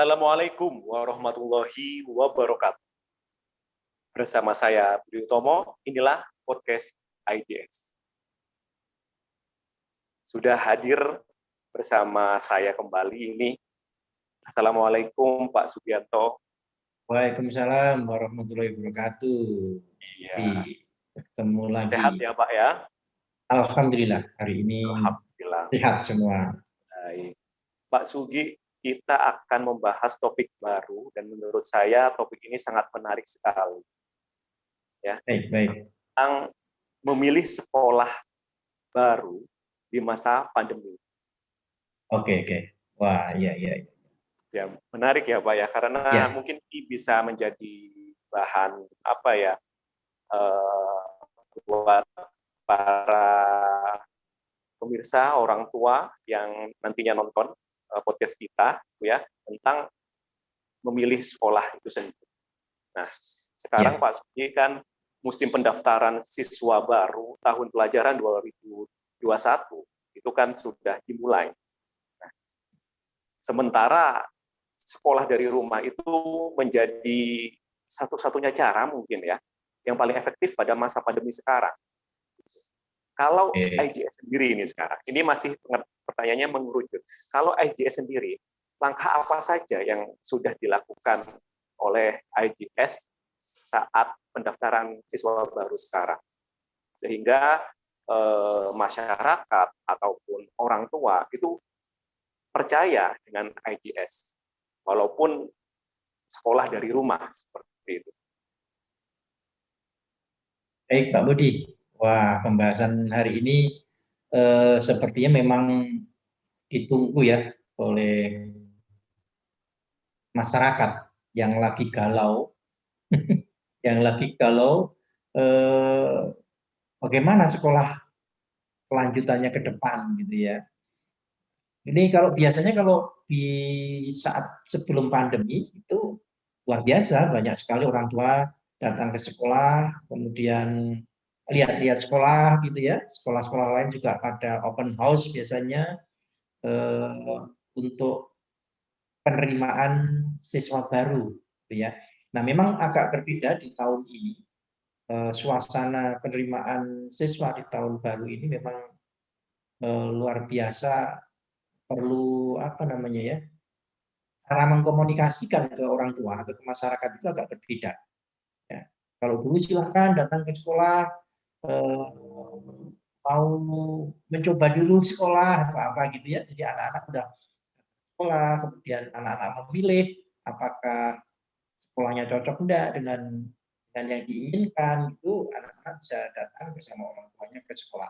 Assalamualaikum warahmatullahi wabarakatuh. Bersama saya Budi Utomo, inilah podcast IJS. Sudah hadir bersama saya kembali ini. Assalamualaikum Pak Sugianto. Waalaikumsalam warahmatullahi wabarakatuh. Iya. Ketemu lagi. Sehat ya Pak ya? Alhamdulillah hari ini Alhamdulillah. sehat semua. Baik. Pak Sugi, kita akan membahas topik baru dan menurut saya topik ini sangat menarik sekali. Ya. Baik. Tentang memilih sekolah baru di masa pandemi. Oke. Wah, iya. Ya, menarik ya Pak ya, karena mungkin ini bisa menjadi bahan buat para pemirsa, orang tua yang nantinya nonton podcast kita ya tentang memilih sekolah itu sendiri. Nah, sekarang Pak Sugi kan musim pendaftaran siswa baru tahun pelajaran 2021 itu kan sudah dimulai. Nah, sementara sekolah dari rumah itu menjadi satu-satunya cara mungkin ya yang paling efektif pada masa pandemi sekarang. Kalau IJS sendiri ini sekarang, ini masih pertanyaannya mengerucut. Kalau IJS sendiri, langkah apa saja yang sudah dilakukan oleh IJS saat pendaftaran siswa baru sekarang? Sehingga masyarakat ataupun orang tua itu percaya dengan IJS, walaupun sekolah dari rumah, seperti itu. Baik Pak Budi. Wah, pembahasan hari ini sepertinya memang ditunggu ya oleh masyarakat yang lagi galau, bagaimana sekolah kelanjutannya ke depan gitu ya. Ini biasanya kalau di saat sebelum pandemi itu luar biasa, banyak sekali orang tua datang ke sekolah, kemudian lihat-lihat sekolah gitu ya. Sekolah-sekolah lain juga ada open house biasanya untuk penerimaan siswa baru gitu ya. Nah, memang agak berbeda di tahun ini. Suasana penerimaan siswa di tahun baru ini memang luar biasa, perlu cara mengkomunikasikan ke orang tua atau ke masyarakat itu agak berbeda. Ya. Kalau dulu silahkan datang ke sekolah, mau mencoba dulu sekolah apa gitu ya. Jadi anak-anak udah sekolah, kemudian anak-anak memilih apakah sekolahnya cocok enggak dengan yang diinginkan, itu anak-anak bisa datang bersama orang tuanya ke sekolah.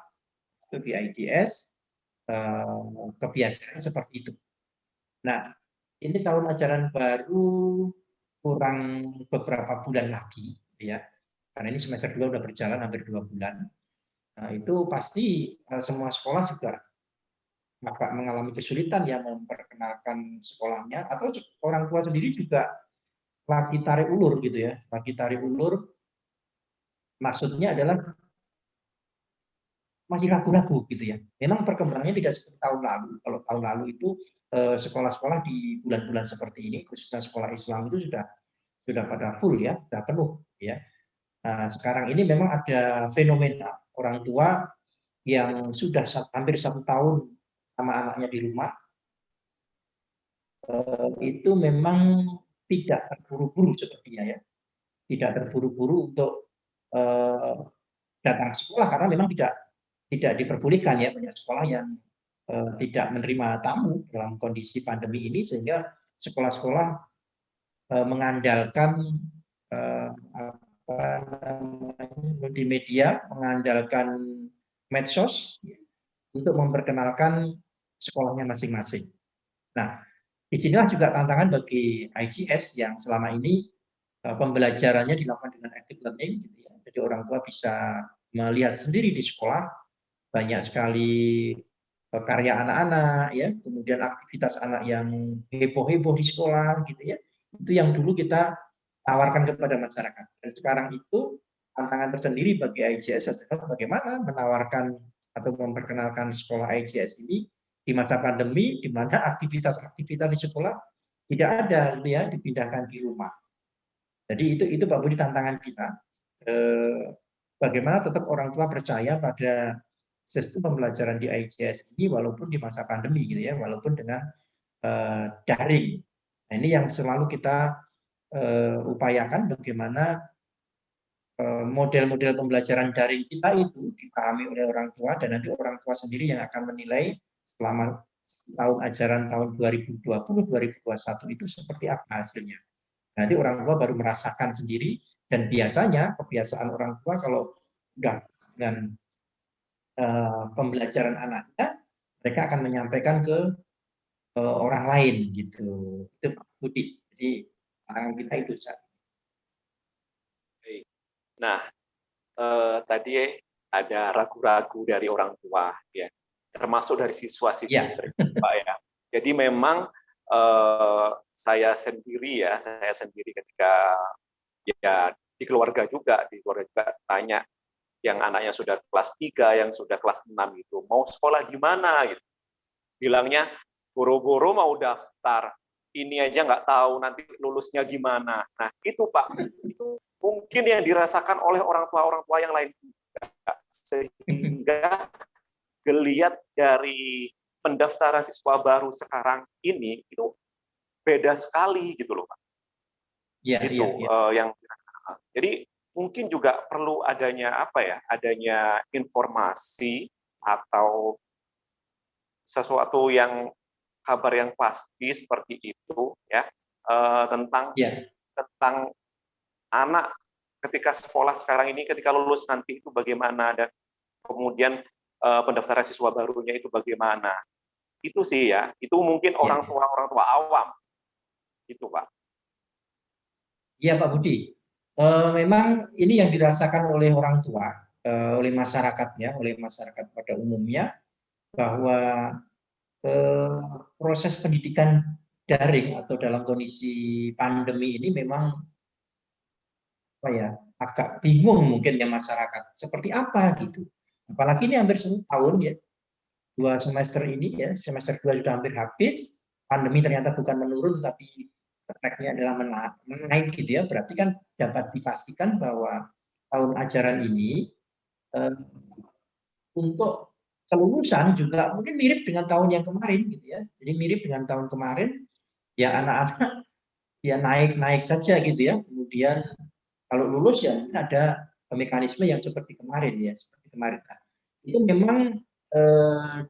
Itu di IJS kebiasaan seperti itu. Nah, ini tahun ajaran baru kurang beberapa bulan lagi, ya. Karena ini semester 2 udah berjalan hampir 2 bulan. Nah, itu pasti semua sekolah juga agak mengalami kesulitan ya memperkenalkan sekolahnya, atau orang tua sendiri juga lagi tarik ulur gitu ya. Lagi tarik ulur maksudnya adalah masih ragu-ragu gitu ya. Memang perkembangannya tidak seperti tahun lalu. Kalau tahun lalu itu sekolah-sekolah di bulan-bulan seperti ini, khususnya sekolah Islam itu sudah pada full ya, sudah penuh ya. Nah, sekarang ini memang ada fenomena orang tua yang sudah hampir 1 tahun sama anaknya di rumah, itu memang tidak terburu-buru sepertinya ya, tidak terburu-buru untuk datang ke sekolah karena memang tidak diperbolehkan ya, banyak sekolah yang tidak menerima tamu dalam kondisi pandemi ini, sehingga sekolah-sekolah mengandalkan multimedia, mengandalkan medsos untuk memperkenalkan sekolahnya masing-masing. Nah, disinilah juga tantangan bagi IJS yang selama ini pembelajarannya dilakukan dengan active learning, gitu ya. Jadi orang tua bisa melihat sendiri di sekolah banyak sekali karya anak-anak, ya, kemudian aktivitas anak yang heboh-heboh di sekolah, gitu ya. Itu yang dulu kita tawarkan kepada masyarakat. Dan sekarang itu tantangan tersendiri bagi IJS adalah bagaimana menawarkan atau memperkenalkan sekolah IJS ini di masa pandemi, di mana aktivitas-aktivitas di sekolah tidak ada gitu ya dipindahkan di rumah. Jadi itu Pak Budi tantangan kita. Bagaimana tetap orang tua percaya pada sistem pembelajaran di IJS ini walaupun di masa pandemi gitu ya, walaupun dengan daring. Nah, ini yang selalu kita upayakan bagaimana model-model pembelajaran daring kita itu dipahami oleh orang tua dan nanti orang tua sendiri yang akan menilai selama tahun ajaran tahun 2020-2021 itu seperti apa hasilnya. Nanti orang tua baru merasakan sendiri dan biasanya kebiasaan orang tua kalau sudah dengan pembelajaran anaknya, mereka akan menyampaikan ke orang lain gitu. Itu Pak Budi. Jadi pandangan kita itu. Nah, tadi ada ragu-ragu dari orang tua, ya, termasuk dari siswa-siswi, Ya. Pak ya. Jadi memang saya sendiri ketika ya di keluarga juga tanya yang anaknya sudah kelas 3, yang sudah kelas 6 itu mau sekolah di mana gitu. Bilangnya boro-boro mau daftar, ini aja nggak tahu nanti lulusnya gimana. Nah itu Pak, itu mungkin yang dirasakan oleh orang tua yang lain juga. Sehingga geliat dari pendaftaran siswa baru sekarang ini itu beda sekali gitu loh Pak. Ya, Itu yang jadi mungkin juga perlu adanya adanya informasi atau sesuatu yang kabar yang pasti seperti itu ya, tentang ya. anak ketika sekolah sekarang ini, ketika lulus nanti itu bagaimana, dan kemudian pendaftaran siswa barunya itu bagaimana. Itu sih ya, itu mungkin orang tua awam itu Pak. Iya Pak Budi. Memang ini yang dirasakan oleh orang tua, oleh masyarakat ya, oleh masyarakat pada umumnya, bahwa proses pendidikan daring atau dalam kondisi pandemi ini memang agak bingung mungkin ya masyarakat. Seperti apa gitu. Apalagi ini hampir 1 tahun ya, 2 semester ini ya, semester 2 sudah hampir habis, pandemi ternyata bukan menurun tetapi efeknya adalah menaik gitu ya, berarti kan dapat dipastikan bahwa tahun ajaran ini untuk kelulusan juga mungkin mirip dengan tahun yang kemarin gitu ya. Jadi mirip dengan tahun kemarin, ya anak-anak ya naik-naik saja gitu ya. Kemudian kalau lulus ya mungkin ada mekanisme yang seperti kemarin ya, seperti kemarin. Nah, itu memang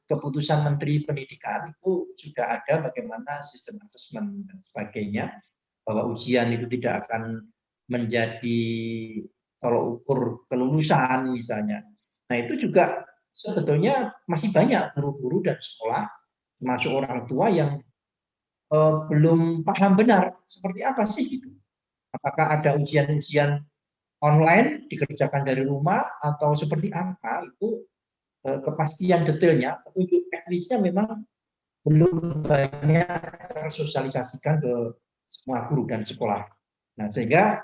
keputusan Menteri Pendidikan itu sudah ada bagaimana sistem asesmen dan sebagainya, bahwa ujian itu tidak akan menjadi tolok ukur kelulusan misalnya. Nah itu juga sebetulnya masih banyak guru-guru dan sekolah, termasuk orang tua yang belum paham benar seperti apa sih gitu. Apakah ada ujian-ujian online dikerjakan dari rumah atau seperti apa, itu kepastian detailnya, petunjuk teknisnya memang belum banyak tersosialisasikan ke semua guru dan sekolah. Nah, sehingga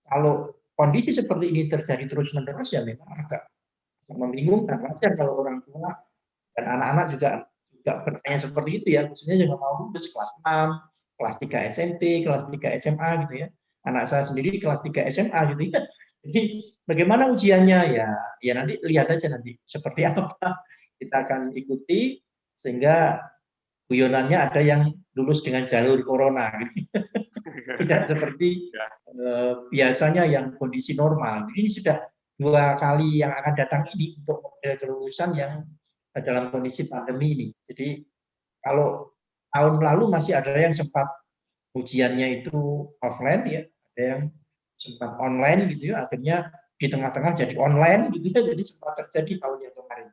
kalau kondisi seperti ini terjadi terus-menerus ya memang agak membingungkan. Wajar kalau orang tua dan anak-anak juga bertanya seperti itu ya, khususnya juga mau lulus kelas 6, kelas 3 SMP, kelas 3 SMA gitu ya. Anak saya sendiri kelas 3 SMA gitu ya. Jadi bagaimana ujiannya ya? Ya nanti lihat aja nanti seperti apa. Kita akan ikuti sehingga guyonannya ada yang lulus dengan jalur corona gitu. Tidak seperti biasanya yang kondisi normal. Ini sudah 2 kali yang akan datang ini untuk model kelulusan yang dalam kondisi pandemi ini. Jadi kalau tahun lalu masih ada yang sempat ujiannya itu offline ya, ada yang sempat online gitu ya, akhirnya di tengah-tengah jadi online gitu ya, jadi sempat terjadi tahun yang kemarin.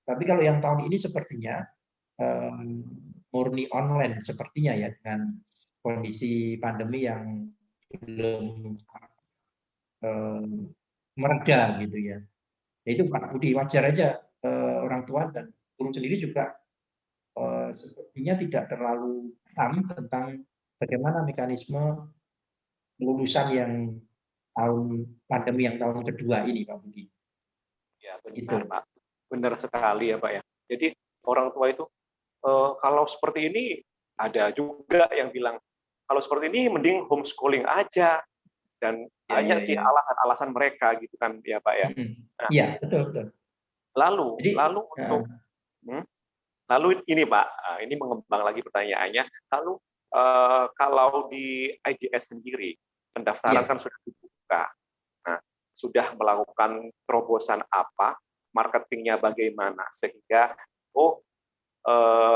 Tapi kalau yang tahun ini sepertinya murni online sepertinya ya, dengan kondisi pandemi yang belum mereda gitu ya. Ya itu Pak Budi, wajar aja orang tua dan guru sendiri juga sepertinya tidak terlalu paham tentang bagaimana mekanisme kelulusan yang tahun pandemi yang tahun kedua ini Pak Budi. Ya benar Itu. Pak, benar sekali ya Pak ya. Jadi orang tua itu kalau seperti ini Ada juga yang bilang kalau seperti ini mending homeschooling aja, dan banyak sih alasan-alasan mereka gitu kan ya Pak ya. Nah, Iya, betul betul. lalu Jadi lalu untuk lalu ini Pak, ini mengembang lagi pertanyaannya. Lalu kalau di IJS sendiri pendaftaran ya kan sudah dibuka. Nah, sudah melakukan terobosan apa, marketingnya bagaimana sehingga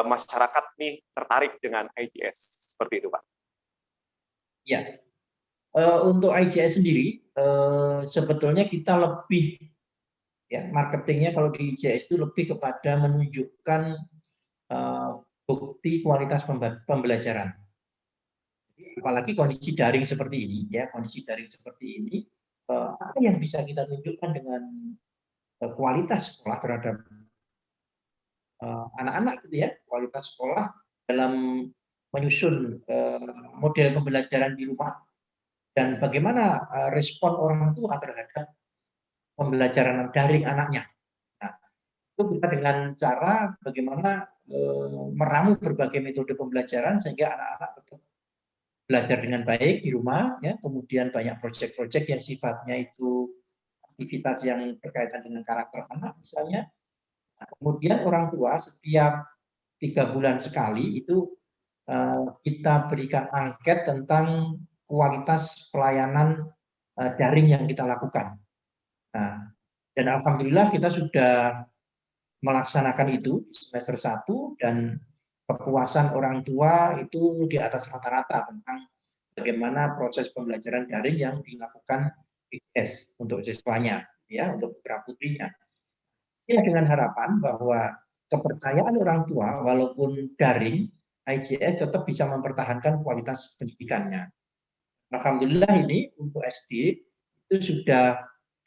masyarakat nih tertarik dengan IJS seperti itu Pak. ya. Untuk IJS sendiri sebetulnya kita lebih ya marketingnya kalau di IJS itu lebih kepada menunjukkan bukti kualitas pembelajaran. Apalagi kondisi daring seperti ini, ya kondisi daring seperti ini, apa yang bisa kita tunjukkan dengan kualitas sekolah terhadap anak-anak, gitu ya, kualitas sekolah dalam menyusun model pembelajaran di rumah dan bagaimana respon orang tua terhadap pembelajaran daring anaknya. Nah, itu kita dengan cara bagaimana meramu berbagai metode pembelajaran sehingga anak-anak tetap belajar dengan baik di rumah, ya. Kemudian banyak proyek-proyek yang sifatnya itu aktivitas yang berkaitan dengan karakter anak, misalnya. Nah, kemudian orang tua setiap 3 bulan sekali itu kita berikan angket tentang kualitas pelayanan daring yang kita lakukan. Nah, dan alhamdulillah kita sudah melaksanakan itu semester 1 dan kepuasan orang tua itu di atas rata-rata tentang bagaimana proses pembelajaran daring yang dilakukan IJS untuk siswanya, ya, untuk putra putrinya. Ya, dengan harapan bahwa kepercayaan orang tua walaupun daring, IJS tetap bisa mempertahankan kualitas pendidikannya. Alhamdulillah ini untuk SD itu sudah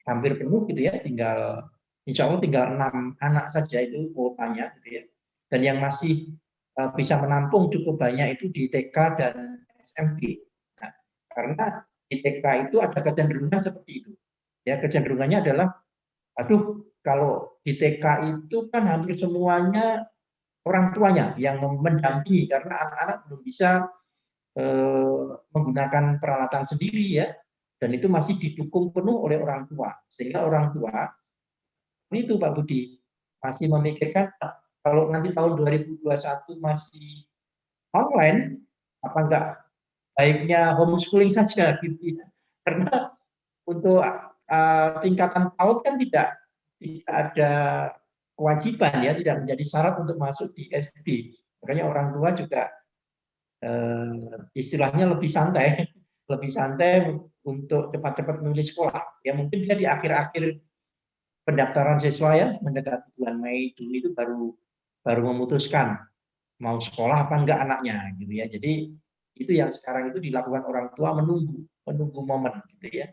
hampir penuh gitu ya, tinggal insya Allah tinggal 6 anak saja itu kuotanya gitu ya. Dan yang masih bisa menampung cukup banyak itu di TK dan SMP. Nah, karena di TK itu ada kecenderungan seperti itu. Ya, kecenderungannya adalah, aduh, kalau di TK itu kan hampir semuanya orang tuanya yang mendampingi karena anak-anak belum bisa menggunakan peralatan sendiri, ya, dan itu masih didukung penuh oleh orang tua, sehingga orang tua itu Pak Budi masih memikirkan kalau nanti tahun 2021 masih online, apa enggak baiknya homeschooling saja gitu ya. Karena untuk tingkatan PAUD kan tidak ada kewajiban, ya, tidak menjadi syarat untuk masuk di SD. Makanya orang tua juga istilahnya lebih santai, lebih santai untuk cepat-cepat memilih sekolah. Ya mungkin dia di akhir-akhir pendaftaran siswa, ya, mendekati bulan Mei Juni itu baru memutuskan mau sekolah apa enggak anaknya, gitu ya. Jadi itu yang sekarang itu dilakukan orang tua, menunggu momen, gitu ya.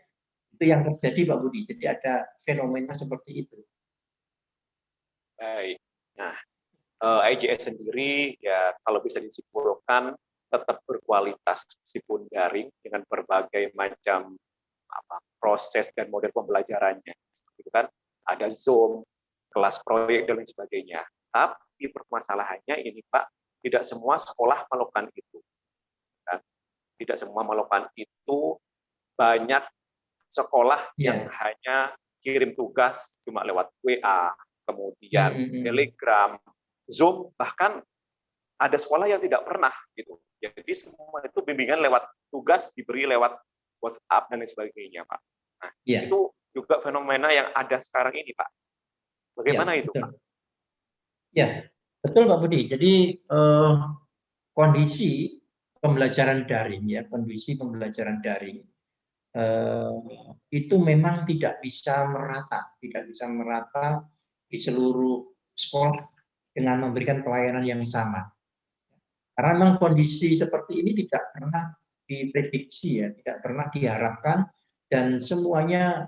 Itu yang terjadi Pak Budi. Jadi ada fenomena seperti itu. Baik. Nah, IJS sendiri ya kalau bisa disimpulkan tetap berkualitas meskipun daring dengan berbagai macam proses dan model pembelajarannya. Seperti kan ada Zoom, kelas proyek dan lain sebagainya. Tapi permasalahannya ini Pak, tidak semua sekolah melakukan itu. Kan? Tidak semua melakukan itu. Banyak sekolah yang hanya kirim tugas cuma lewat WA, kemudian Telegram, Zoom, bahkan ada sekolah yang tidak pernah gitu. Jadi semua itu bimbingan lewat tugas diberi lewat WhatsApp dan lain sebagainya, Pak. Nah, itu juga fenomena yang ada sekarang ini, Pak. Bagaimana itu, betul. Pak? Ya, betul Pak Budi. Jadi kondisi pembelajaran daring, ya, kondisi pembelajaran daring itu memang tidak bisa merata di seluruh sekolah dengan memberikan pelayanan yang sama. Karena memang kondisi seperti ini tidak pernah diprediksi, ya, tidak pernah diharapkan, dan semuanya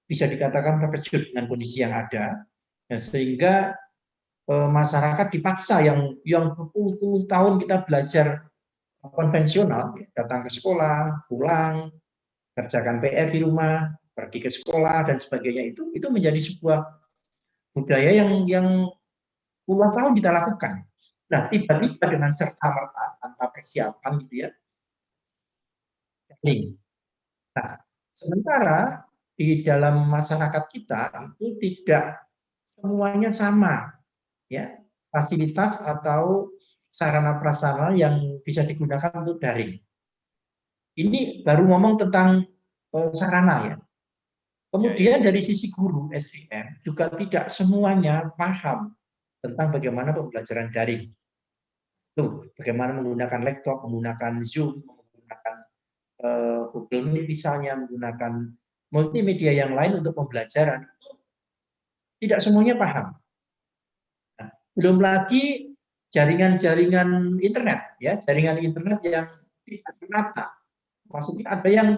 bisa dikatakan terkejut dengan kondisi yang ada, ya, sehingga masyarakat dipaksa yang berpuluh-puluh tahun kita belajar konvensional, ya, datang ke sekolah, pulang, kerjakan PR di rumah, pergi ke sekolah dan sebagainya, itu menjadi sebuah budaya yang puluhan tahun kita lakukan. Nah, tiba-tiba dengan serta-merta tanpa persiapan gitu ya, daring. Nah, sementara di dalam masyarakat kita itu tidak semuanya sama, ya, fasilitas atau sarana prasarana yang bisa digunakan untuk daring. Ini baru ngomong tentang sarana ya. Kemudian dari sisi guru SDM juga tidak semuanya paham tentang bagaimana pembelajaran daring. Tuh, bagaimana menggunakan laptop, menggunakan Zoom, menggunakan Google Meet misalnya, menggunakan multimedia yang lain untuk pembelajaran. Tidak semuanya paham. Nah, belum lagi jaringan-jaringan internet, ya, jaringan internet yang tidak merata. Maksudnya ada yang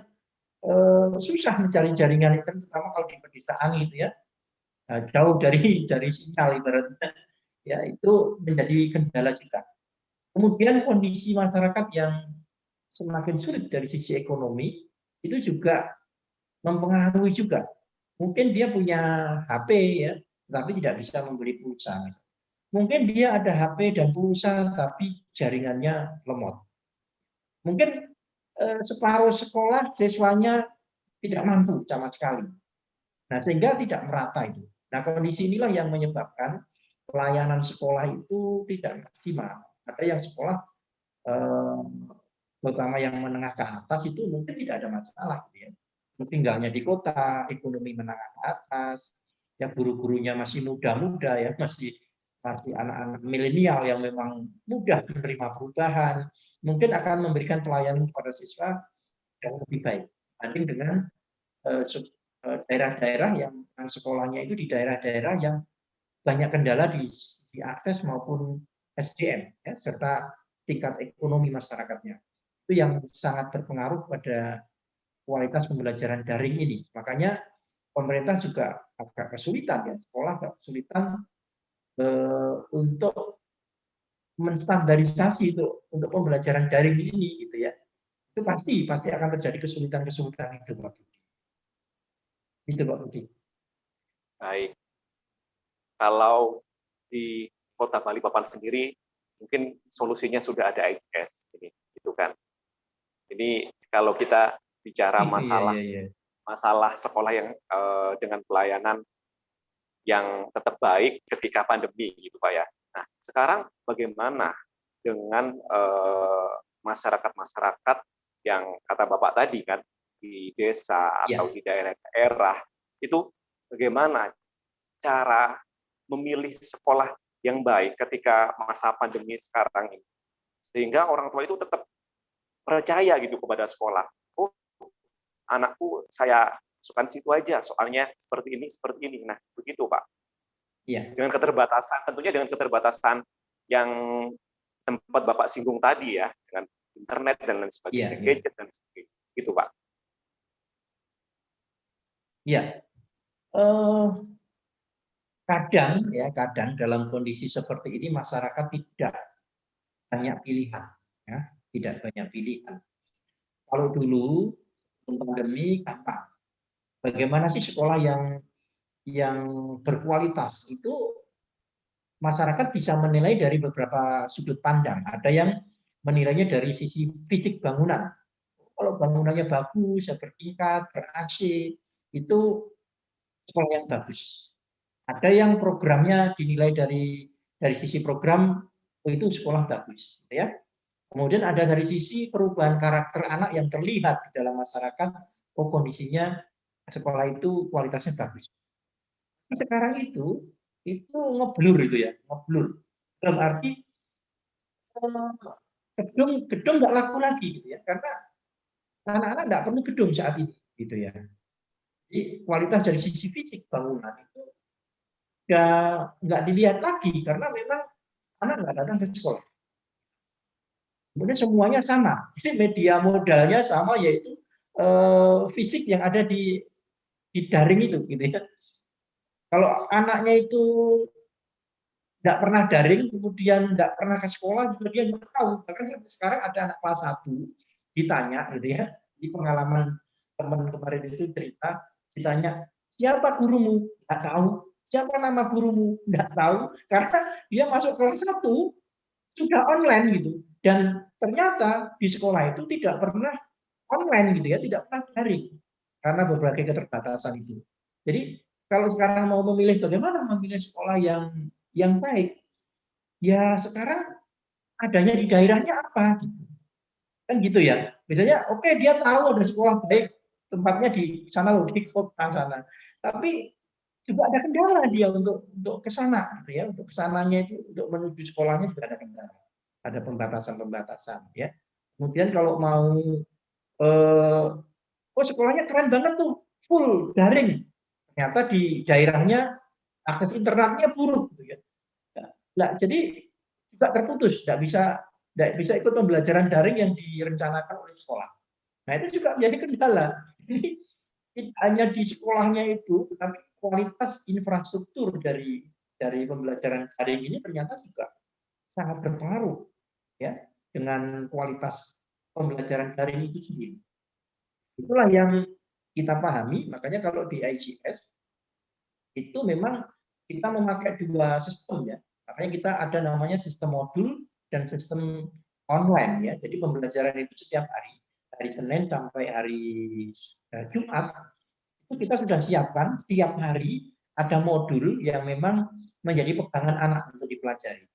susah mencari jaringan internet, terutama kalau di pedesaan gitu ya, jauh dari sinyal ibaratnya, ya itu menjadi kendala juga. Kemudian kondisi masyarakat yang semakin sulit dari sisi ekonomi itu juga mempengaruhi juga. Mungkin dia punya HP ya, tapi tidak bisa membeli pulsa. Mungkin dia ada HP dan pulsa, tapi jaringannya lemot. Mungkin separuh sekolah siswanya tidak mampu sama sekali. Nah, sehingga tidak merata itu. Nah, kondisi inilah yang menyebabkan pelayanan sekolah itu tidak maksimal. Ada yang sekolah, terutama yang menengah ke atas itu mungkin tidak ada masalah, gitu ya. Tinggalnya di kota, ekonomi menengah ke atas, ya guru-gurunya masih muda-muda ya, masih anak-anak milenial yang memang mudah menerima perubahan, mungkin akan memberikan pelayanan kepada siswa yang lebih baik dibanding dengan daerah-daerah yang sekolahnya itu di daerah-daerah yang banyak kendala di sisi akses maupun SDM, ya, serta tingkat ekonomi masyarakatnya. Itu yang sangat berpengaruh pada kualitas pembelajaran daring ini. Makanya pemerintah juga agak kesulitan ya, sekolah agak kesulitan untuk menstandarisasi untuk pembelajaran daring ini gitu ya. Itu pasti akan terjadi kesulitan-kesulitan itu Pak Budi. Itu Pak Budi. Baik. Kalau di Kota Balikpapan sendiri, mungkin solusinya sudah ada ITS, gitu kan. Ini kalau kita bicara masalah sekolah yang dengan pelayanan yang tetap baik ketika pandemi, gitu Pak ya. Nah, sekarang bagaimana dengan masyarakat-masyarakat yang kata Bapak tadi kan di desa atau di daerah-daerah itu bagaimana cara memilih sekolah yang baik ketika masa pandemi sekarang ini, sehingga orang tua itu tetap percaya gitu kepada sekolah. Oh, anakku saya masukkan situ aja, soalnya seperti ini. Nah, begitu Pak. Iya. Dengan keterbatasan, tentunya dengan keterbatasan yang sempat Bapak singgung tadi ya, dengan internet dan lain sebagainya, gadget dan sebagainya, gitu Pak. Iya. Kadang dalam kondisi seperti ini masyarakat tidak banyak pilihan, ya, tidak banyak pilihan. Kalau dulu pandemi apa? Bagaimana sih sekolah yang berkualitas? Itu masyarakat bisa menilai dari beberapa sudut pandang. Ada yang menilainya dari sisi fisik bangunan. Kalau bangunannya bagus, bertingkat, ber-AC, itu sekolah yang bagus. Ada yang programnya dinilai dari sisi program, oh itu sekolah bagus, ya. Kemudian ada dari sisi perubahan karakter anak yang terlihat di dalam masyarakat, oh kondisinya sekolah itu kualitasnya bagus. Nah, sekarang itu ngeblur itu ya, ngeblur. Dalam arti gedung nggak laku lagi gitu ya, karena anak-anak nggak perlu gedung saat ini gitu ya. Jadi kualitas dari sisi fisik bangunan itu nggak dilihat lagi karena memang anak nggak datang ke sekolah. Kemudian semuanya sama, jadi media modalnya sama, yaitu fisik yang ada di daring itu, gitu ya. Kalau anaknya itu nggak pernah daring, kemudian nggak pernah ke sekolah, juga dia nggak tahu. Bahkan sekarang ada anak kelas 1 ditanya, gitu ya, di pengalaman teman kemarin itu cerita, ditanya siapa gurumu, nggak tahu. Siapa nama gurumu, nggak tahu, karena dia masuk kelas 1 sudah online gitu. Dan ternyata di sekolah itu tidak pernah online gitu ya, tidak pernah daring karena berbagai keterbatasan itu. Jadi kalau sekarang mau memilih bagaimana memilih sekolah yang baik, ya sekarang adanya di daerahnya apa gitu. Kan gitu ya. Biasanya oke dia tahu ada sekolah baik tempatnya di sana loh di kota sana. Tapi juga ada kendala dia untuk ke sana gitu ya. Untuk kesananya itu untuk menuju sekolahnya juga ada kendala. Ada pembatasan-pembatasan ya. Kemudian kalau mau oh sekolahnya keren banget tuh, full daring. Ternyata di daerahnya akses internetnya buruk gitu ya. Nah, jadi juga terputus, tidak bisa ikut pembelajaran daring yang direncanakan oleh sekolah. Nah, itu juga menjadi kendala. Jadi tidak hanya di sekolahnya itu, tetapi kualitas infrastruktur dari pembelajaran daring ini ternyata juga sangat berpengaruh ya dengan kualitas pembelajaran daring itu sendiri. Itulah yang kita pahami, makanya kalau di IGS itu memang kita memakai dua sistem ya. Makanya kita ada namanya sistem modul dan sistem online ya. Jadi pembelajaran itu setiap hari Senin sampai hari Jumat, itu kita sudah siapkan setiap hari ada modul yang memang menjadi pegangan anak untuk dipelajari.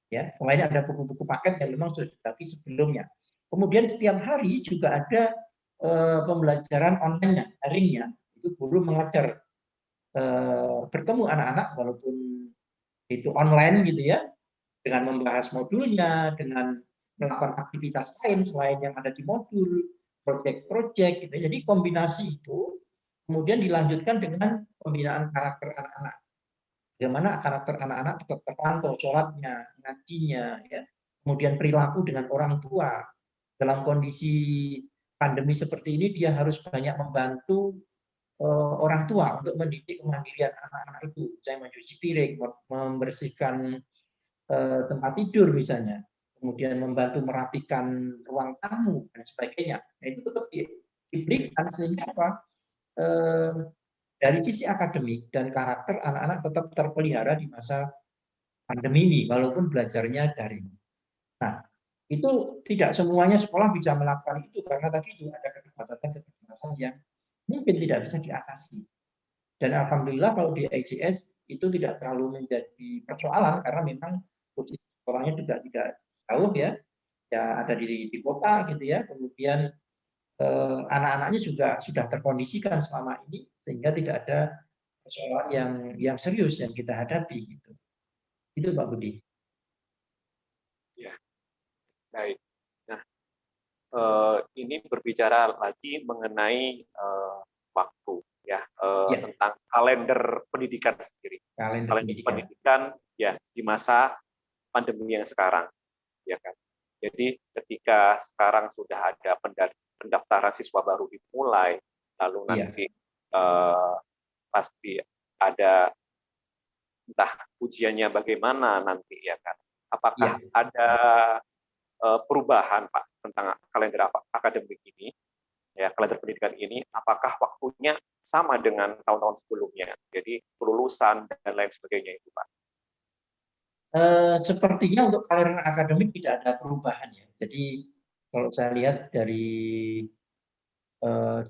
Ya, selain ada buku-buku paket yang memang sudah dibagi sebelumnya. Kemudian setiap hari juga ada pembelajaran online daringnya, itu guru mengajar bertemu anak-anak walaupun itu online gitu ya, dengan membahas modulnya, dengan melakukan aktivitas lain selain yang ada di modul, proyek-proyek gitu. Jadi kombinasi itu kemudian dilanjutkan dengan pembinaan karakter anak-anak. Bagaimana karakter anak-anak tetap terpantau, sholatnya, ngajinya, ya. Kemudian perilaku dengan orang tua. Dalam kondisi pandemi seperti ini, dia harus banyak membantu orang tua untuk mendidik kemandirian anak-anak itu. Saya mencuci piring, membersihkan tempat tidur misalnya, kemudian membantu merapikan ruang tamu dan sebagainya. Nah, itu tetap diberikan sehingga apa? Dari sisi akademik dan karakter anak-anak tetap terpelihara di masa pandemi ini, walaupun belajarnya daring. Nah, itu tidak semuanya sekolah bisa melakukan itu karena tadi juga ada keterbatasan yang mungkin tidak bisa diatasi. Dan alhamdulillah kalau di IGS itu tidak terlalu menjadi persoalan karena memang posisi sekolahnya juga tidak jauh ya, ya ada di kota gitu ya. Kemudian anak-anaknya juga sudah terkondisikan selama ini sehingga tidak ada persoalan yang serius yang kita hadapi gitu. Itu Pak Budi. Ya, baik. Nah, ini berbicara lagi mengenai waktu ya, Ya, tentang kalender pendidikan sendiri. kalender Kalender pendidikan. pendidikan ya di masa pandemi yang sekarang, ya kan. Jadi ketika sekarang sudah ada pendaftaran siswa baru dimulai, lalu Iya, nanti pasti ada entah ujiannya bagaimana nanti ya kan. Apakah iya. ada perubahan Pak tentang kalender akademik ini, ya kalender pendidikan ini, apakah waktunya sama dengan tahun-tahun sebelumnya? Jadi kelulusan dan lain sebagainya itu Pak. Sepertinya untuk kalender akademik tidak ada perubahan ya. Jadi kalau saya lihat dari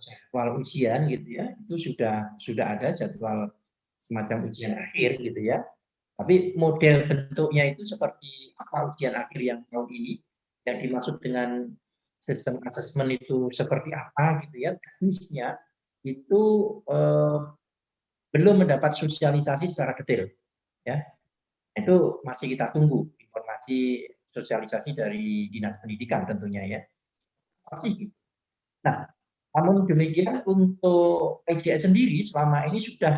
jadwal ujian gitu ya, itu sudah ada jadwal semacam ujian akhir gitu ya. Tapi model bentuknya itu seperti apa ujian akhir yang tahun ini, yang dimaksud dengan sistem asesmen itu seperti apa gitu ya, teknisnya itu belum mendapat sosialisasi secara detail ya. Itu masih kita tunggu informasi sosialisasi dari Dinas Pendidikan tentunya ya. Masih gitu. Nah, namun demikian untuk IGS sendiri selama ini sudah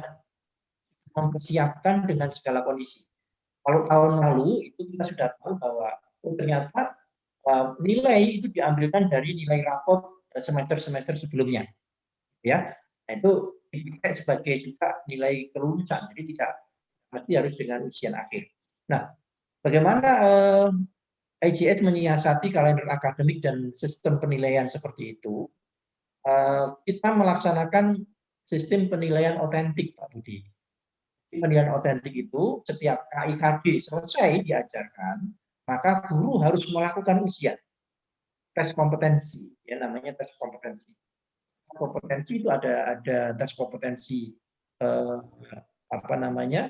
mempersiapkan dengan segala kondisi. Kalau tahun lalu itu kita sudah tahu bahwa ternyata nilai itu diambilkan dari nilai rapot semester-semester sebelumnya, ya. Nah, itu dipakai sebagai juga nilai kelulusan, jadi tidak pasti harus dengan ujian akhir. Nah, bagaimana IGS menyiasati kalender akademik dan sistem penilaian seperti itu? Kita melaksanakan sistem penilaian otentik, Pak Budi. Penilaian otentik itu setiap KIKD selesai diajarkan, maka guru harus melakukan ujian, tes kompetensi, ya namanya tes kompetensi. Kompetensi itu ada tes kompetensi apa namanya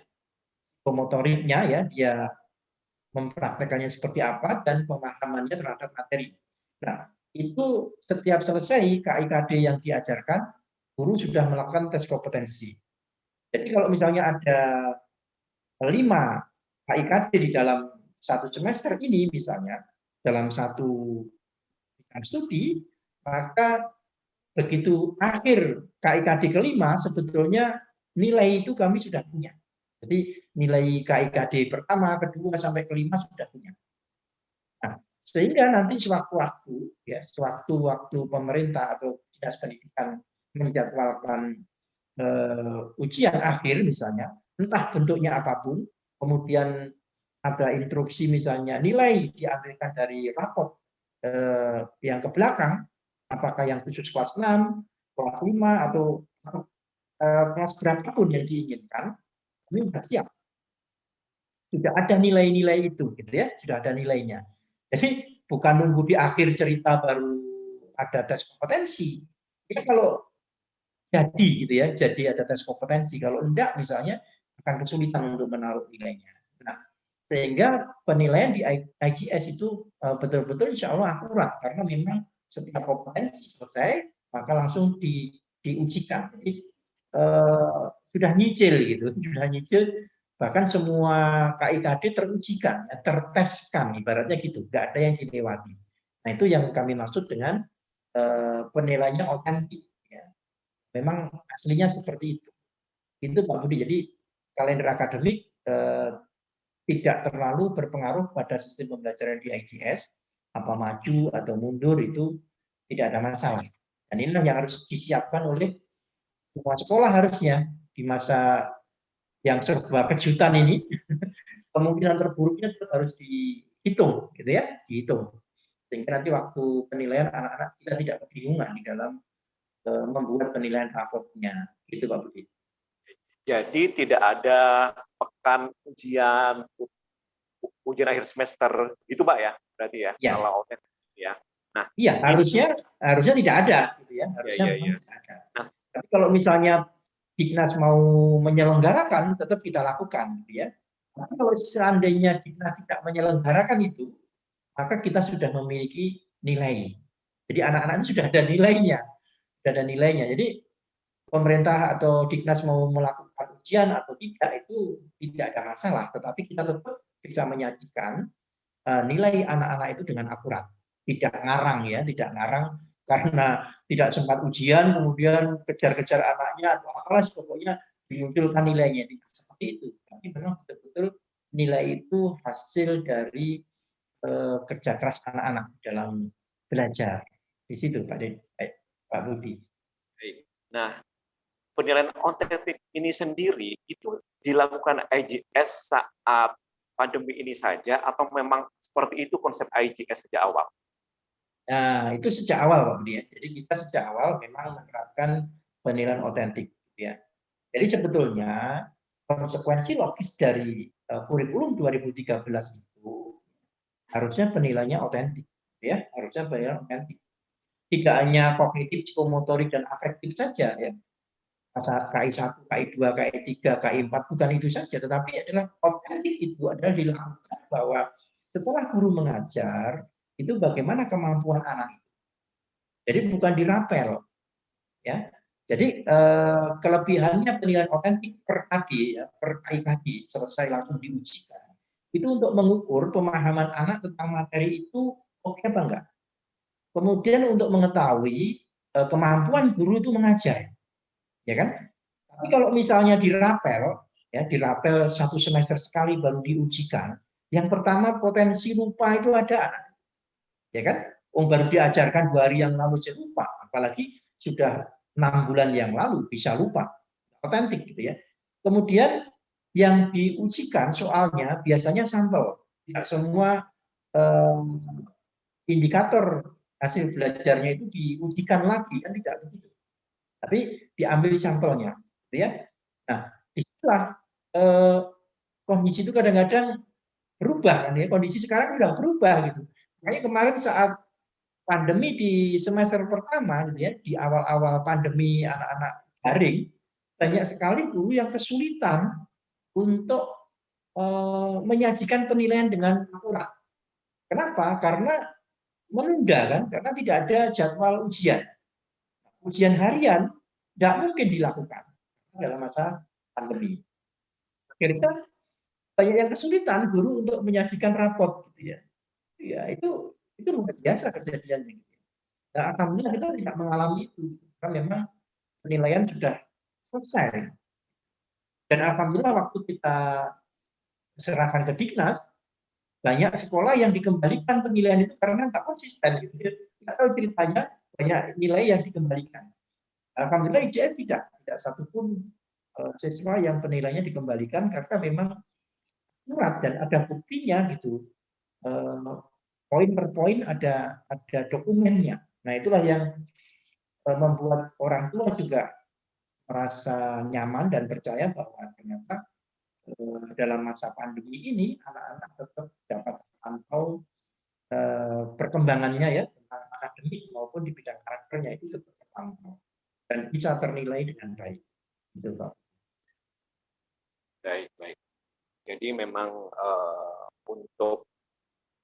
pemotoriknya, ya dia mempraktekannya seperti apa dan pemahamannya terhadap materi. Nah, itu setiap selesai KIKD yang diajarkan, guru sudah melakukan tes kompetensi. Jadi kalau misalnya ada 5 KIKD di dalam satu semester ini misalnya, dalam satu studi, maka begitu akhir KIKD kelima, sebetulnya nilai itu kami sudah punya. Jadi nilai KIKD pertama, kedua, sampai kelima sudah punya. Nah, sehingga nanti sewaktu-waktu, ya, sewaktu-waktu pemerintah atau dinas pendidikan menjadwalkan ujian akhir misalnya, entah bentuknya apapun, kemudian ada instruksi misalnya nilai diambilkan dari rapot yang ke belakang, apakah yang khusus kelas 6, kelas 5, atau kelas berapapun yang diinginkan, kami sudah siap. Sudah ada nilai-nilai itu, gitu ya, sudah ada nilainya. Jadi bukan nunggu di akhir cerita baru ada tes kompetensi. Ya kalau jadi gitu ya, jadi ada tes kompetensi. Kalau enggak misalnya akan kesulitan untuk menaruh nilainya. Nah, sehingga penilaian di IGS itu betul-betul insya Allah akurat karena memang setiap kompetensi selesai maka langsung diujikan. Jadi sudah nyicil gitu, sudah nyicil, bahkan semua KIKD terujikan, ya, terteskan ibaratnya gitu, nggak ada yang dilewati. Nah itu yang kami maksud dengan penilaiannya otentik. Ya. Memang aslinya seperti itu. Itu Pak Budi. Jadi kalender akademik tidak terlalu berpengaruh pada sistem pembelajaran di IGS, apa maju atau mundur itu tidak ada masalah. Dan inilah yang harus disiapkan oleh semua sekolah harusnya di masa yang serba kejutan ini. Kemungkinan terburuknya harus dihitung, gitu ya, dihitung. Sehingga nanti waktu penilaian anak-anak kita tidak kebingungan di dalam membuat penilaian rapotnya, gitu Pak Budi. Jadi tidak ada pekan ujian akhir semester itu Pak ya, berarti ya, ya. kalau ya. Nah, iya, harusnya tidak ada, gitu ya, harusnya ya. tidak ada. Nah, tapi kalau misalnya Dignas mau menyelenggarakan, tetap kita lakukan, gitu ya. Tapi kalau seandainya Dignas tidak menyelenggarakan itu, maka kita sudah memiliki nilai. Jadi anak-anak ini sudah ada nilainya, sudah ada nilainya. Jadi pemerintah atau Dignas mau melakukan ujian atau tidak itu tidak ada masalah, tetapi kita tetap bisa menyajikan nilai anak-anak itu dengan akurat, tidak ngarang ya, tidak ngarang karena tidak sempat ujian kemudian kejar-kejar anaknya atau apalah, pokoknya dimunculkan nilainya, tidak seperti itu. Tapi memang betul-betul nilai itu hasil dari kerja keras anak-anak dalam belajar. Di situ Pak Budi. Nah, penilaian otentik ini sendiri itu dilakukan IGS saat pandemi ini saja atau memang seperti itu konsep IGS sejak awal? Nah, itu sejak awal Pak Budi ya. Jadi kita sejak awal memang menerapkan penilaian otentik, ya. Jadi sebetulnya konsekuensi logis dari kurikulum 2013 itu harusnya penilaiannya otentik, ya, harusnya penilaian otentik. Tidak hanya kognitif, psikomotorik dan afektif saja, ya. KI 1, KI 2, KI 3, KI 4 bukan itu saja, tetapi adalah otentik itu adalah dilakukan bahwa setelah guru mengajar itu bagaimana kemampuan anak. Jadi bukan dirapel, ya. Jadi kelebihannya penilaian otentik per KD, ya, per KIKD selesai langsung diujikan. Itu untuk mengukur pemahaman anak tentang materi itu oke apa enggak. Kemudian untuk mengetahui kemampuan guru itu mengajar, ya kan? Tapi kalau misalnya dirapel, ya dirapel satu semester sekali baru diujikan, yang pertama potensi lupa itu ada anak, ya kan? Baru diajarkan 2 hari yang lalu saja lupa, apalagi sudah 6 bulan yang lalu bisa lupa, otentik gitu ya. Kemudian yang diujikan soalnya biasanya sampel, tidak semua indikator hasil belajarnya itu diujikan lagi, kan tidak begitu. Tapi diambil sampelnya, gitu ya. Nah, disitulah kondisi itu kadang-kadang berubah kan ya, kondisi sekarang sudah berubah gitu. Makanya kemarin saat pandemi di semester pertama gitu ya, di awal-awal pandemi anak-anak daring, banyak sekali guru yang kesulitan untuk menyajikan penilaian dengan akurat. Kenapa? Karena menunda kan, karena tidak ada jadwal ujian. Ujian harian tidak mungkin dilakukan dalam masa pandemi. Akhirnya banyak yang kesulitan guru untuk menyajikan rapot gitu ya. Ya itu luar biasa kejadiannya. Nah, alhamdulillah kita tidak mengalami itu karena memang penilaian sudah selesai. Dan alhamdulillah waktu kita serahkan ke Dignas, banyak sekolah yang dikembalikan penilaian itu karena nggak konsisten. Gitu. Kita tahu ceritanya banyak nilai yang dikembalikan. Alhamdulillah IJS tidak satupun siswa yang penilaiannya dikembalikan karena memang akurat dan ada buktinya gitu. Poin per poin ada dokumennya. Nah itulah yang membuat orang tua juga merasa nyaman dan percaya bahwa ternyata dalam masa pandemi ini anak-anak tetap dapat pantau perkembangannya ya tentang akademik maupun di bidang karakternya itu tetap terpantau dan bisa ternilai dengan baik. Gitu, Pak. Baik, baik. Jadi memang untuk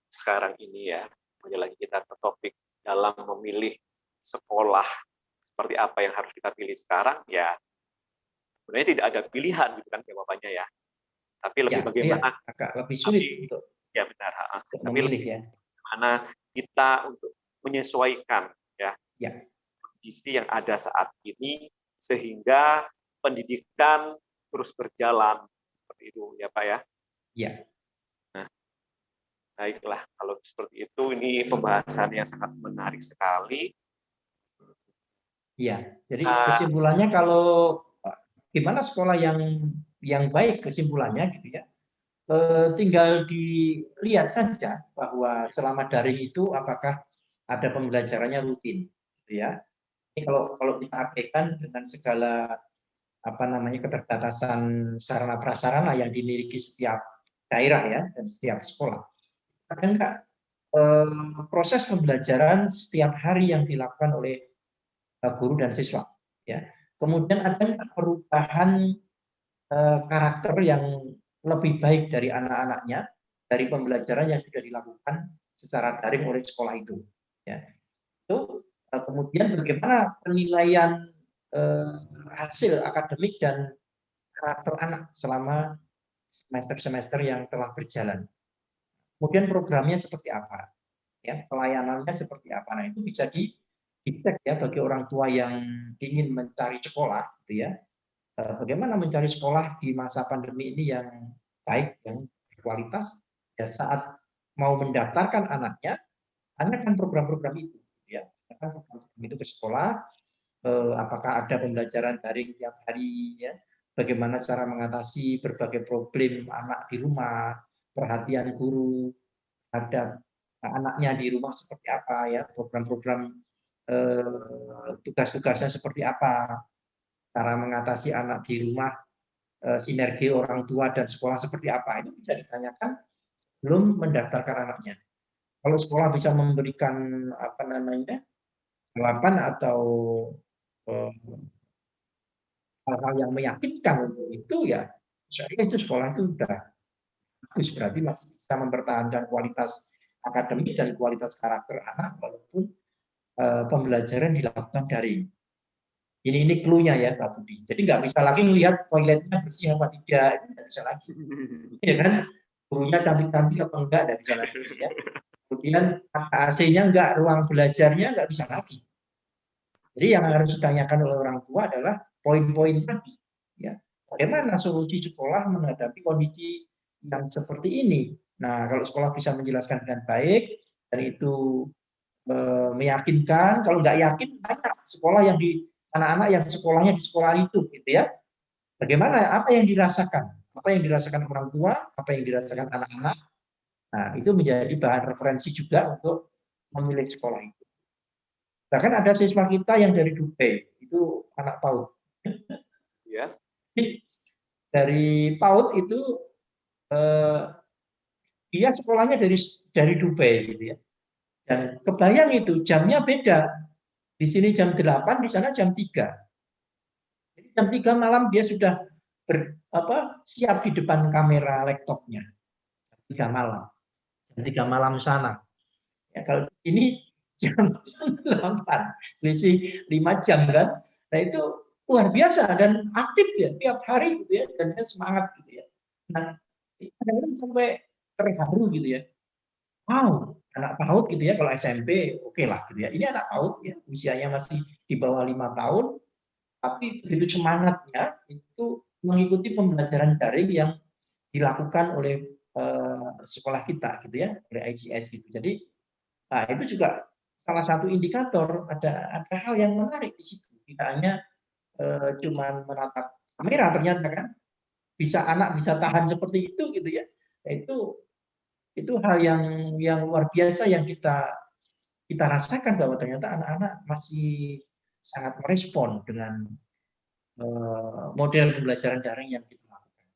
sekarang ini ya, kembali lagi kita ke topik dalam memilih sekolah seperti apa yang harus kita pilih sekarang, ya sebenarnya tidak ada pilihan gitu kan jawabannya ya. Tapi lebih Ya, bagaimana, agak lebih sulit untuk ya benar, tapi memilih lebih ya. bagaimana kita untuk menyesuaikan ya Ya, kondisi yang ada saat ini sehingga pendidikan terus berjalan seperti itu ya Pak ya. ya, Nah, baiklah kalau seperti itu ini pembahasan yang sangat menarik sekali. ya. Jadi kesimpulannya kalau gimana sekolah yang baik kesimpulannya gitu ya. Tinggal dilihat saja bahwa selama daring itu apakah ada pembelajarannya rutin, gitu ya. Ini kalau kita abaikan dengan segala apa namanya keterbatasan sarana prasarana yang dimiliki setiap daerah ya dan setiap sekolah. Karena proses pembelajaran setiap hari yang dilakukan oleh guru dan siswa, ya. Kemudian ada perubahan karakter yang lebih baik dari anak-anaknya dari pembelajaran yang sudah dilakukan secara daring oleh sekolah itu. Ya. Itu kemudian bagaimana penilaian hasil akademik dan karakter anak selama semester-semester yang telah berjalan. Kemudian programnya seperti apa, ya pelayanannya seperti apa. Nah itu bisa dicek ya bagi orang tua yang ingin mencari sekolah, gitu ya. Bagaimana mencari sekolah di masa pandemi ini yang baik, yang berkualitas, ya saat mau mendaftarkan anaknya, tanyakan program-program itu. Ya, program itu ke sekolah, apakah ada pembelajaran daring tiap hari, ya, bagaimana cara mengatasi berbagai problem anak di rumah, perhatian guru terhadap anaknya di rumah seperti apa, ya, program-program tugas-tugasnya seperti apa, cara mengatasi anak di rumah, sinergi orang tua dan sekolah seperti apa, itu bisa ditanyakan belum mendaftarkan anaknya. Kalau sekolah bisa memberikan apa namanya jawaban atau hal-hal yang meyakinkan untuk itu ya, saya itu sekolah itu sudah bagus, berarti masih bisa mempertahankan kualitas akademik dan kualitas karakter anak walaupun pembelajaran dilakukan daring. Ini clue-nya ya Pak Budi. Jadi nggak bisa lagi melihat toiletnya bersih apa tidak, itu nggak bisa lagi. Ya kan, gurunya cantik-cantik apa enggak, nggak bisa lagi ya. Kemudian AC-nya enggak, ruang belajarnya nggak bisa lagi. Jadi yang harus ditanyakan oleh orang tua adalah poin-poin tadi. Ya, bagaimana solusi sekolah menghadapi kondisi yang seperti ini? Nah, kalau sekolah bisa menjelaskan dengan baik dan itu meyakinkan, kalau nggak yakin, tanya sekolah yang di anak-anak yang sekolahnya di sekolah itu, gitu ya. Bagaimana? Apa yang dirasakan? Apa yang dirasakan orang tua? Apa yang dirasakan anak-anak? Nah, itu menjadi bahan referensi juga untuk memilih sekolah itu. Bahkan ada siswa kita yang dari Dubai, itu anak PAUD. Ya. Dari PAUD itu dia sekolahnya dari Dubai gitu ya. Dan kebayang itu jamnya beda. Di sini jam 8, di sana jam 3. Jadi jam 3 malam dia sudah siap di depan kamera laptopnya. Jam 3 malam. Jam 3 malam sana. Ya, kalau di sini jam 8, selisih 5 jam kan. Nah itu luar biasa dan aktif ya tiap hari gitu ya, dan dia semangat gitu ya. Nah, kadang-kadang sampai terharu gitu ya. Wow, anak PAUD gitu ya, kalau SMP oke lah gitu ya. Ini anak PAUD ya, usianya masih di bawah 5 tahun, tapi begitu semangatnya itu mengikuti pembelajaran daring yang dilakukan oleh sekolah kita gitu ya, oleh ICS gitu. Jadi nah, itu juga salah satu indikator ada hal yang menarik di situ. Tidak hanya cuman menatap kamera, ternyata kan anak bisa tahan seperti itu gitu ya. Nah, itu hal yang luar biasa yang kita rasakan, bahwa ternyata anak-anak masih sangat merespon dengan model pembelajaran daring yang kita lakukan.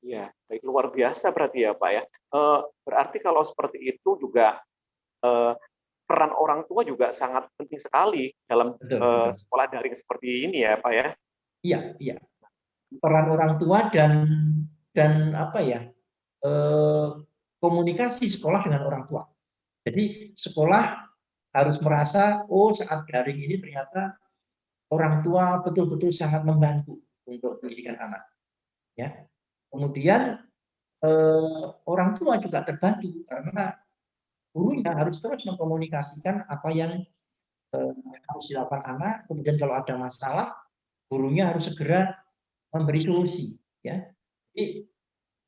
Iya, baik, luar biasa berarti ya Pak ya. Berarti kalau seperti itu juga peran orang tua juga sangat penting sekali dalam Betul, betul. sekolah daring seperti ini ya Pak ya. Iya, iya. Peran orang tua dan apa ya, komunikasi sekolah dengan orang tua. Jadi sekolah harus merasa, oh saat daring ini ternyata orang tua betul-betul sangat membantu untuk pendidikan anak. Ya. Kemudian orang tua juga terbantu karena gurunya harus terus mengkomunikasikan apa yang harus dilakukan anak. Kemudian kalau ada masalah, gurunya harus segera memberi solusi. Ya. Jadi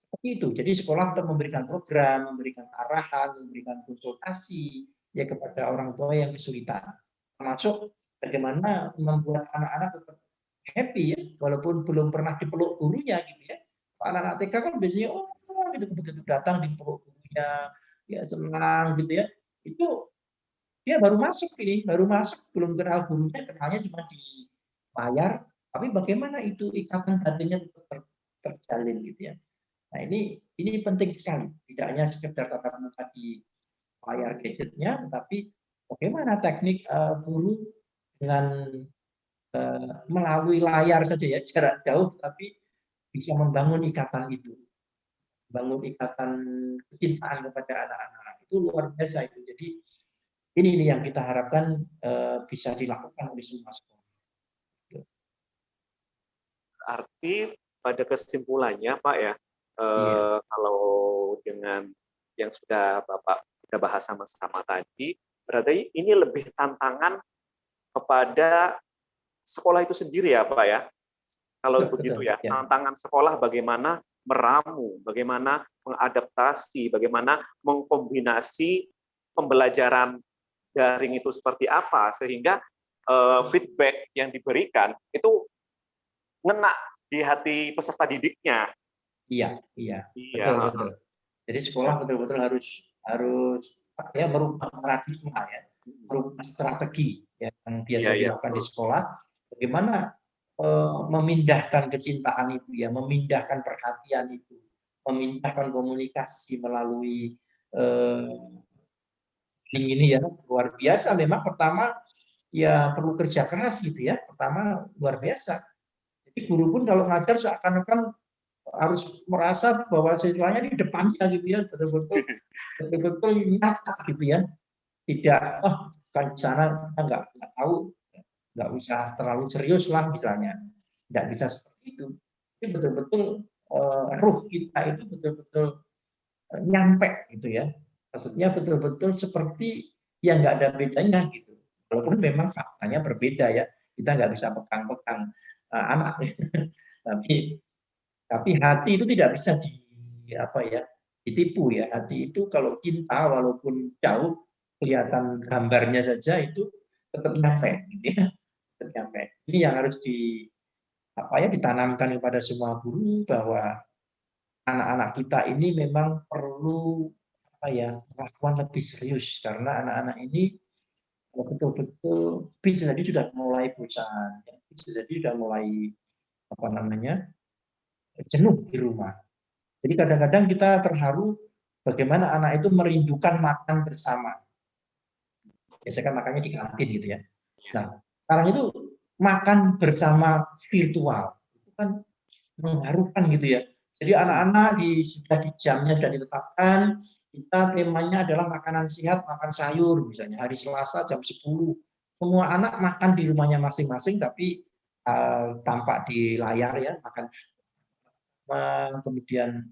seperti itu. Jadi sekolah tetap memberikan program, memberikan arahan, memberikan konsultasi ya kepada orang tua yang kesulitan. Termasuk bagaimana membuat anak-anak tetap happy ya, walaupun belum pernah dipeluk gurunya gitu ya. Anak-anak TK kan biasanya gitu, begitu datang dipeluk gurunya, ya senang gitu ya. Itu dia baru masuk belum kenal gurunya, kenalnya cuma di layar, tapi bagaimana itu ikatan batinnya tetap terjalin gitu ya. Nah ini penting sekali, tidak hanya sekedar tatap muka di layar gadgetnya, tapi bagaimana teknik guru dengan melalui layar saja ya, jarak jauh, tapi bisa membangun ikatan itu, bangun ikatan kecintaan kepada anak-anak, itu luar biasa itu. Jadi ini yang kita harapkan bisa dilakukan oleh semua sekolah. Arti pada kesimpulannya Pak ya, Iya, kalau dengan yang sudah Bapak kita bahas sama-sama tadi, berarti ini lebih tantangan kepada sekolah itu sendiri ya Pak ya. Kalau betul, betul, begitu ya, ya. tantangan sekolah bagaimana meramu, bagaimana mengadaptasi, bagaimana mengkombinasi pembelajaran daring itu seperti apa, sehingga feedback yang diberikan itu ngena di hati peserta didiknya. Iya, iya, Iya, betul, betul. Jadi sekolah betul-betul harus harus ya merubah paradigma ya, merubah strategi ya, yang biasa iya, iya, dilakukan di betul. sekolah. Bagaimana memindahkan kecintaan itu ya, memindahkan perhatian itu, memindahkan komunikasi melalui ini ya, luar biasa. Memang pertama ya perlu kerja keras gitu ya. Pertama luar biasa. Jadi guru pun kalau ngajar seakan-akan harus merasa bahwa siswanya di depannya gitu ya, betul-betul nyata gitu ya. Tidak, oh kan di sana kita nggak tahu, nggak usah terlalu serius lah misalnya. Nggak bisa seperti itu. Jadi betul-betul ruh kita itu betul-betul nyampe gitu ya. Maksudnya betul-betul seperti yang nggak ada bedanya gitu. Walaupun memang faktanya berbeda ya. Kita nggak bisa pegang-pegang anak. tapi tapi hati itu tidak bisa ditipu ya. Hati itu kalau cinta walaupun jauh kelihatan gambarnya saja itu tetap nyampe gitu ya. Tetap nyampe. Ini yang harus ditanamkan kepada semua guru, bahwa anak-anak kita ini memang perlu perlakuan lebih serius, karena anak-anak ini betul-betul bisa jadi sudah mulai bosan, bisa jadi sudah mulai apa namanya jenuh di rumah. Jadi kadang-kadang kita terharu bagaimana anak itu merindukan makan bersama. Biasanya kan makannya di kantin gitu ya. Nah, sekarang itu makan bersama virtual. Itu kan mengharukan gitu ya. Jadi anak-anak sudah di jamnya sudah ditetapkan, kita temanya adalah makanan sehat, makan sayur misalnya hari Selasa jam 10. Semua anak makan di rumahnya masing-masing tapi tampak di layar ya, makan kemudian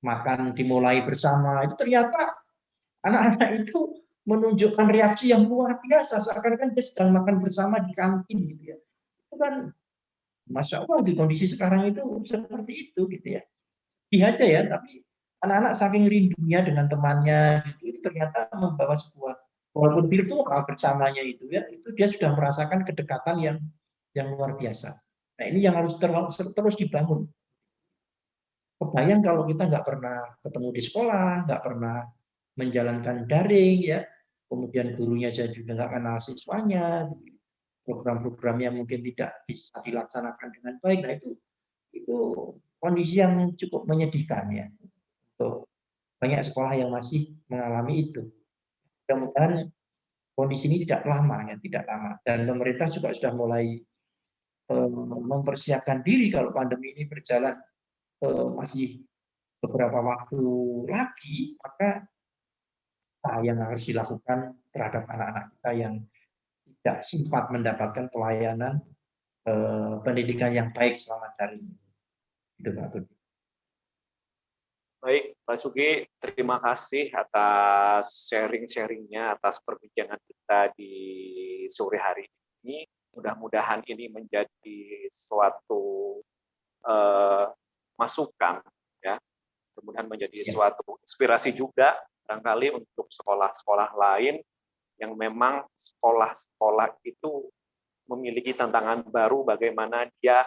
makan dimulai bersama. Itu ternyata anak-anak itu menunjukkan reaksi yang luar biasa seakan-akan dia sedang makan bersama di kantin gitu ya. Itu kan Masya Allah di kondisi sekarang itu seperti itu gitu ya. Iya aja ya, tapi anak-anak saking rindunya dengan temannya gitu, itu ternyata membawa sebuah walaupun virtual bersamanya itu ya, itu dia sudah merasakan kedekatan yang luar biasa. Nah ini yang harus terus dibangun. Kebayang kalau kita nggak pernah ketemu di sekolah, nggak pernah menjalankan daring ya, kemudian gurunya saya juga nggak kenal siswanya, program-program yang mungkin tidak bisa dilaksanakan dengan baik. Nah itu kondisi yang cukup menyedihkan ya untuk banyak sekolah yang masih mengalami itu. Mudah-mudahan kondisi ini tidak lama ya, tidak lama. Dan pemerintah juga sudah mulai mempersiapkan diri kalau pandemi ini berjalan masih beberapa waktu lagi, maka yang harus dilakukan terhadap anak-anak kita yang tidak sempat mendapatkan pelayanan pendidikan yang baik selama daring ini. Itu Pak Budi. Baik, Pak Sugi, terima kasih atas sharing-sharingnya, atas perbincangan kita di sore hari ini. Mudah-mudahan ini menjadi suatu masukan, ya. Kemudian menjadi suatu inspirasi juga, barangkali untuk sekolah-sekolah lain yang memang sekolah-sekolah itu memiliki tantangan baru bagaimana dia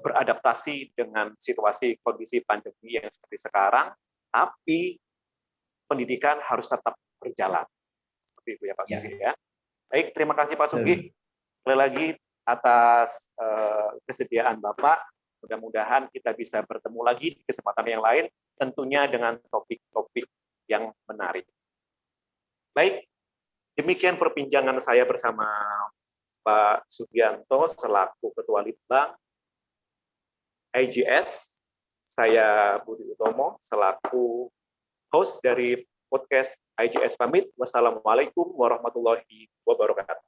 beradaptasi dengan situasi kondisi pandemi yang seperti sekarang, tapi pendidikan harus tetap berjalan. Seperti itu ya Pak Sugi ya. Baik, terima kasih Pak Sugi. Sekali lagi atas kesediaan Bapak. Mudah-mudahan kita bisa bertemu lagi di kesempatan yang lain, tentunya dengan topik-topik yang menarik. Baik, demikian perbincangan saya bersama Pak Sugianto selaku Ketua Litbang IGS, saya Budi Utomo selaku host dari podcast IGS pamit. Wassalamualaikum warahmatullahi wabarakatuh.